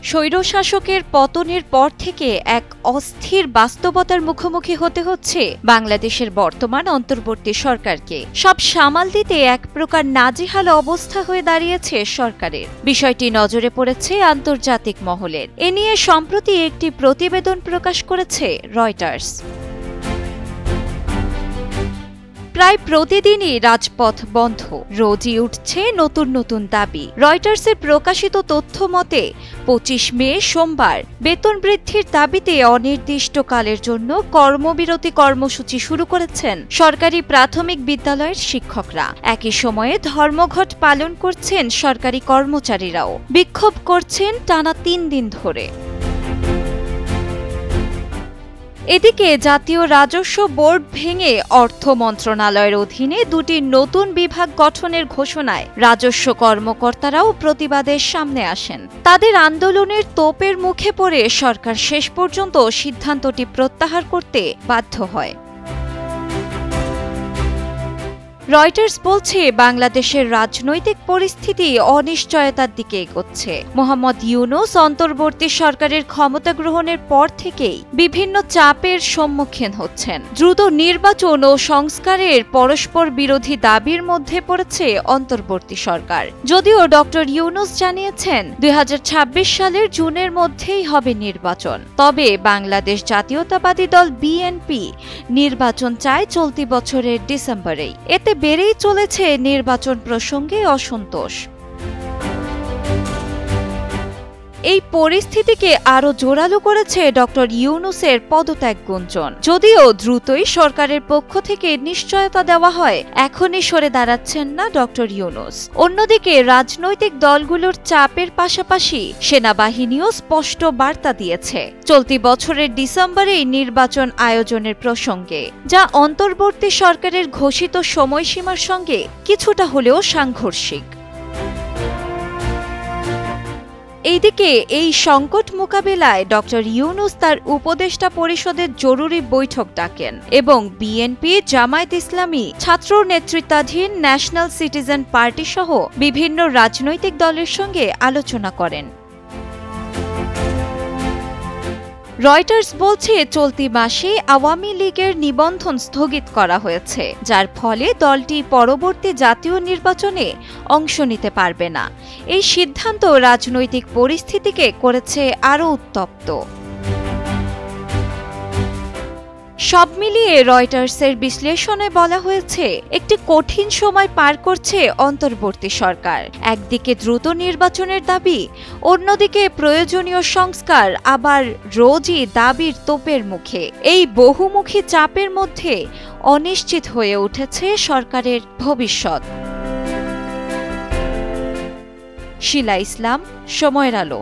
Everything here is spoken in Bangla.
স্বৈরশাসকের পতনের পর থেকে এক অস্থির বাস্তবতার মুখোমুখি হতে হচ্ছে বাংলাদেশের বর্তমান অন্তর্বর্তী সরকারকে। সব সামাল দিতে এক প্রকার নাজেহাল অবস্থা হয়ে দাঁড়িয়েছে সরকারের। বিষয়টি নজরে পড়েছে আন্তর্জাতিক মহলের। এ নিয়ে সম্প্রতি একটি প্রতিবেদন প্রকাশ করেছে রয়টার্স। প্রায় প্রতিদিনই রাজপথ বন্ধ, রোজই উঠছে নতুন নতুন দাবি। রয়টার্সের প্রকাশিত তথ্য মতে ২৫ মে সোমবার বেতন বৃদ্ধির দাবিতে অনির্দিষ্টকালের জন্য কর্মবিরতি কর্মসূচি শুরু করেছেন সরকারি প্রাথমিক বিদ্যালয়ের শিক্ষকরা। একই সময়ে ধর্মঘট পালন করছেন সরকারি কর্মচারীরাও। বিক্ষোভ করছেন টানা ৩ দিন ধরে। এদিকে জাতীয় রাজস্ব বোর্ড ভেঙে অর্থ মন্ত্রণালয়ের অধীনে দুটি নতুন বিভাগ গঠনের ঘোষণায় রাজস্ব কর্মকর্তারাও প্রতিবাদের সামনে আসেন। তাদের আন্দোলনের তোপের মুখে পড়ে সরকার শেষ পর্যন্ত সিদ্ধান্তটি প্রত্যাহার করতে বাধ্য হয়। রয়টার্স বলছে, বাংলাদেশের রাজনৈতিক পরিস্থিতি অনিশ্চয়তার দিকে এগোচ্ছে। মোহাম্মদ ইউনূস অন্তর্বর্তী সরকারের ক্ষমতা গ্রহণের পর থেকেই বিভিন্ন চাপের সম্মুখীন হচ্ছেন। দ্রুত নির্বাচন ও সংস্কারের পরস্পর বিরোধী দাবির মধ্যে পড়েছে অন্তর্বর্তী সরকার। যদিও ডক্টর ইউনূস জানিয়েছেন ২০২৬ সালের জুনের মধ্যেই হবে নির্বাচন, তবে বাংলাদেশ জাতীয়তাবাদী দল বিএনপি নির্বাচন চায় চলতি বছরের ডিসেম্বরেই। এতে বেড়েই চলেছে নির্বাচন প্রসঙ্গে অসন্তোষ। এই পরিস্থিতিকে আরো জোরালো করেছে ডক্টর ইউনূসের পদত্যাগ গুঞ্জন। যদিও দ্রুতই সরকারের পক্ষ থেকে নিশ্চয়তা দেওয়া হয়, এখনই সরে দাঁড়াচ্ছেন না ডক্টর ইউনূস। অন্যদিকে রাজনৈতিক দলগুলোর চাপের পাশাপাশি সেনাবাহিনীও স্পষ্ট বার্তা দিয়েছে চলতি বছরের ডিসেম্বরেই নির্বাচন আয়োজনের প্রসঙ্গে, যা অন্তর্বর্তী সরকারের ঘোষিত সময়সীমার সঙ্গে কিছুটা হলেও সাংঘর্ষিক। এইদিকে এই সংকট মোকাবেলায় ডক্টর ইউনূস তার উপদেষ্টা পরিষদের জরুরি বৈঠক ডাকেন এবং বিএনপি, জামায়াত ইসলামী, ছাত্র নেতৃত্বাধীন ন্যাশনাল সিটিজেন পার্টি সহ বিভিন্ন রাজনৈতিক দলের সঙ্গে আলোচনা করেন। রয়টার্স বলছে, চলতি মাসে আওয়ামী লীগের নিবন্ধন স্থগিত করা হয়েছে, যার ফলে দলটি পরবর্তী জাতীয় নির্বাচনে অংশ নিতে পারবে না। এই সিদ্ধান্ত রাজনৈতিক পরিস্থিতিকে করেছে আরও উত্তপ্ত। সব মিলিয়ে রয়টার্সের বিশ্লেষণে বলা হয়েছে, একটি কঠিন সময় পার করছে অন্তর্বর্তী সরকার। একদিকে দ্রুত নির্বাচনের দাবি, অন্যদিকে প্রয়োজনীয় সংস্কার, আবার রোজই দাবির তোপের মুখে। এই বহুমুখী চাপের মধ্যে অনিশ্চিত হয়ে উঠেছে সরকারের ভবিষ্যৎ। শিলা ইসলাম, সময়ের আলো।